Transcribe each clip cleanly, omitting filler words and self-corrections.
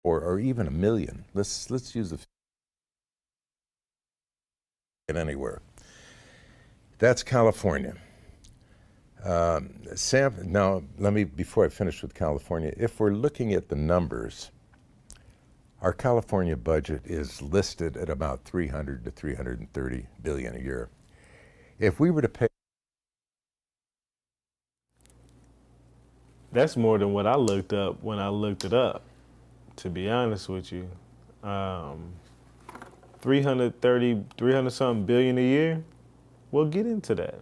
or even a million. Let's use the anywhere. That's California. Now, before I finish with California, if we're looking at the numbers, our California budget is listed at about 300 to 330 billion a year. If we were to pay, That's more than what I looked up when I looked it up, to be honest with you. 300 something billion a year, we'll get into that.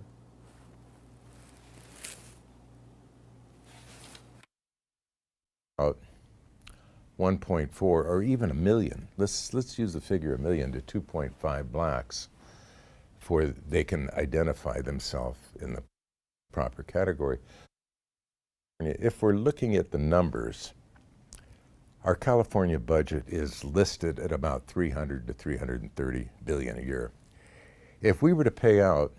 about 1.4 or even a million, let's use the figure a million to 2.5 blacks for they can identify themselves in the proper category. If we're looking at the numbers, our California budget is listed at about 300 to 330 billion a year. If we were to pay out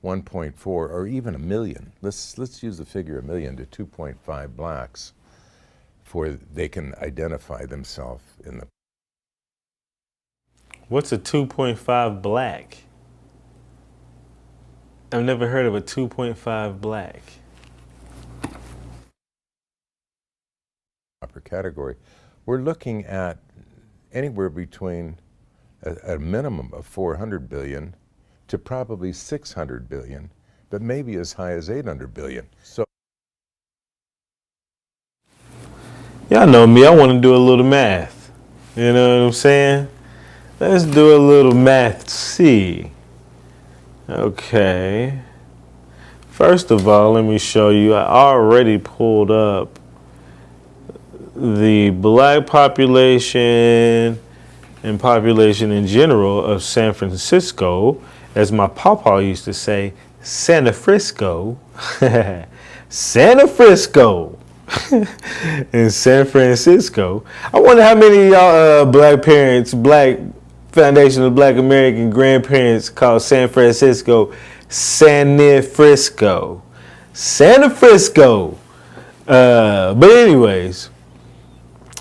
1.4 or even a million, let's use the figure a million to 2.5 blacks for they can identify themselves in the. What's a 2.5 black? I've never heard of a 2.5 black. Proper category. We're looking at anywhere between a minimum of 400 billion to probably 600 billion, but maybe as high as 800 billion. So Y'all know me, I want to do a little math. You know what I'm saying? Let's do a little math. See. Okay. First of all, let me show you. I already pulled up the black population and population in general of San Francisco. As my papa used to say, Santa Frisco. Santa Frisco. In San Francisco. I wonder how many of y'all black parents, black Foundation of Black American grandparents call San Francisco San Frisco. Santa Frisco. But anyways,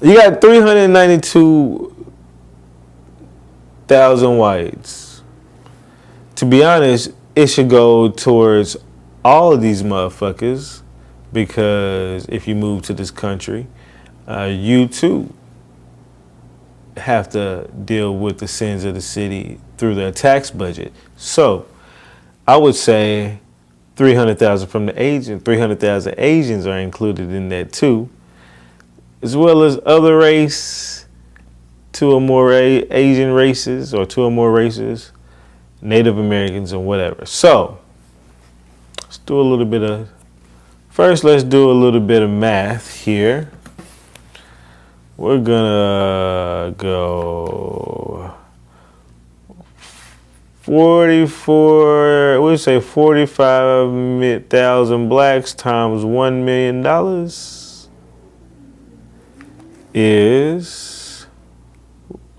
you got 392,000 whites. To be honest, it should go towards all of these motherfuckers, because if you move to this country, you too have to deal with the sins of the city through their tax budget. So I would say 300,000 from the Asian, 300,000 Asians are included in that too, as well as other race, two or more Asian races or two or more races, Native Americans and whatever. So let's do a little bit of math here. We're gonna go 45,000 blacks times $1 million is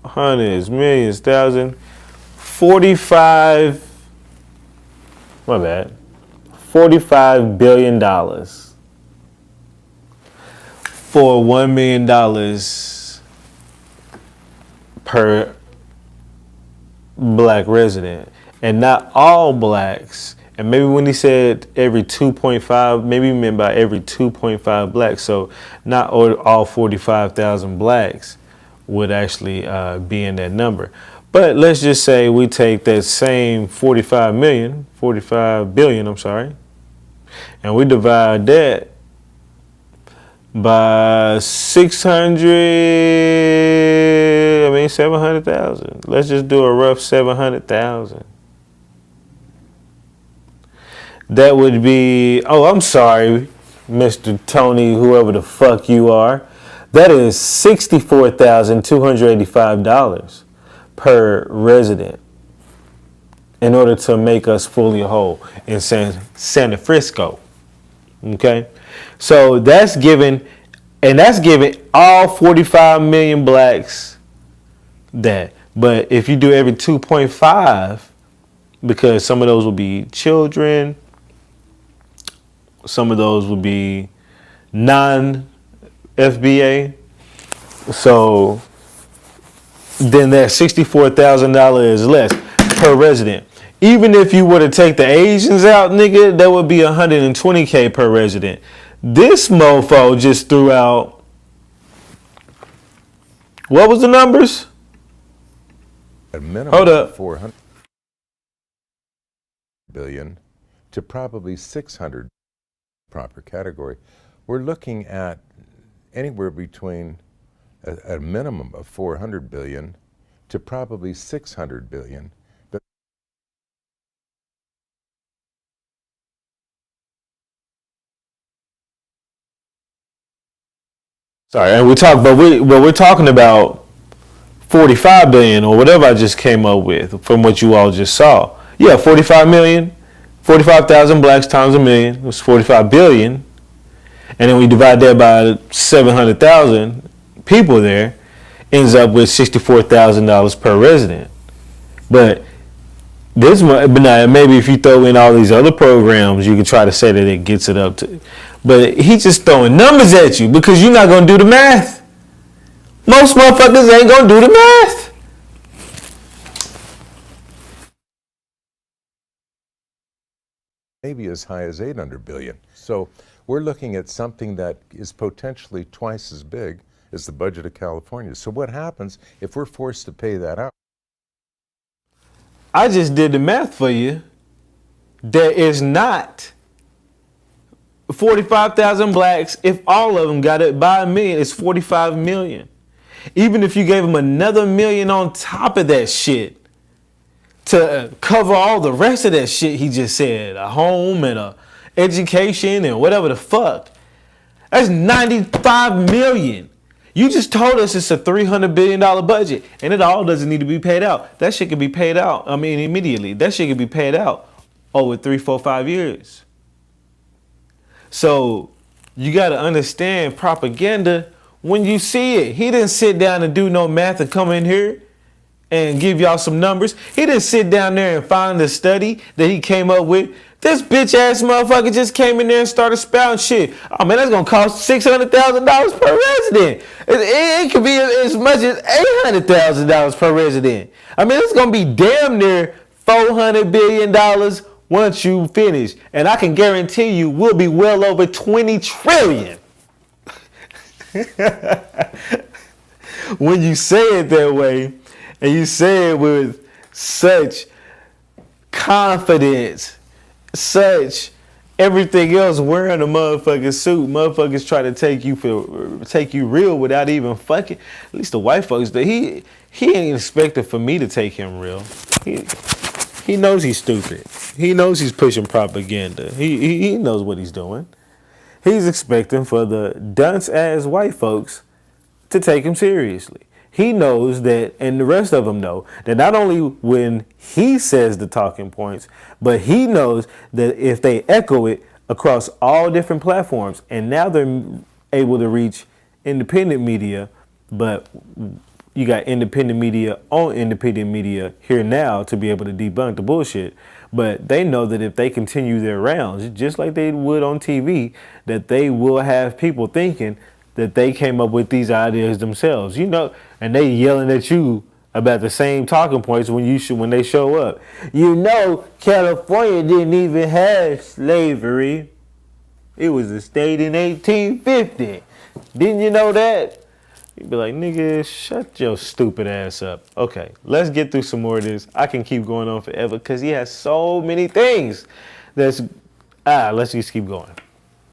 hundreds, millions, thousand, 45, my bad, $45 billion for $1 million per black resident. And not all blacks, and maybe when he said every 2.5, maybe he meant by every 2.5 blacks. So not all 45,000 blacks would actually be in that number. But let's just say we take that same 45 billion, and we divide that by 700,000. Let's just do a rough 700,000. That would be, I'm sorry, Mr. Tony, whoever the fuck you are. That is $64,285 per resident in order to make us fully whole in Santa Frisco. Okay? So that's giving all 45 million blacks that. But if you do every 2.5, because some of those will be children, some of those will be non-FBA, So then that $64,000 is less per resident. Even if you were to take the Asians out, nigga, that would be $120K per resident. This mofo just threw out, what was the numbers? At a minimum Hold up. 400 billion to probably 600 proper category. We're looking at anywhere between a minimum of 400 billion to probably 600 billion. But Sorry, and we're talking about 45 billion or whatever I just came up with from what you all just saw. Yeah, 45 million, 45,000 blacks times a million was 45 billion. And then we divide that by 700,000 people there, ends up with $64,000 per resident. But now maybe if you throw in all these other programs, you could try to say that it gets it up to. But he's just throwing numbers at you because you're not gonna do the math. Most motherfuckers ain't gonna do the math. maybe as high as 800 billion. So we're looking at something that is potentially twice as big as the budget of California. So what happens if we're forced to pay that out? I just did the math for you. There is not 45,000 blacks. If all of them got it by a million, it's 45 million. Even if you gave them another million on top of that shit to cover all the rest of that shit he just said, a home and a education and whatever the fuck, that's 95 million. You just told us it's a $300 billion budget and it all doesn't need to be paid out. That shit can be paid out, immediately. That shit can be paid out over 3, 4, 5 years. So you got to understand propaganda when you see it. He didn't sit down and do no math and come in here and give y'all some numbers. He didn't sit down there and find the study that he came up with. This bitch ass motherfucker just came in there and started spouting shit. Oh man, that's gonna cost $600,000 per resident. It could be as much as $800,000 per resident. I mean, it's gonna be damn near $400 billion once you finish. And I can guarantee you we'll be well over 20 trillion. When you say it that way, and you say it with such confidence, such everything else wearing a motherfucking suit, motherfuckers try to take you real without even fucking. At least the white folks, he ain't expecting for me to take him real. He knows he's stupid. He knows he's pushing propaganda. He knows what he's doing. He's expecting for the dunce ass white folks to take him seriously. He knows that, and the rest of them know, that not only when he says the talking points, but he knows that if they echo it across all different platforms, and now they're able to reach independent media, but you got independent media on independent media here now to be able to debunk the bullshit. But they know that if they continue their rounds, just like they would on TV, that they will have people thinking that they came up with these ideas themselves, and they yelling at you about the same talking points when they show up. California didn't even have slavery. It was a state in 1850. Didn't you know that? You'd be like, nigga, shut your stupid ass up. Okay, let's get through some more of this. I can keep going on forever because he has so many things. Let's just keep going.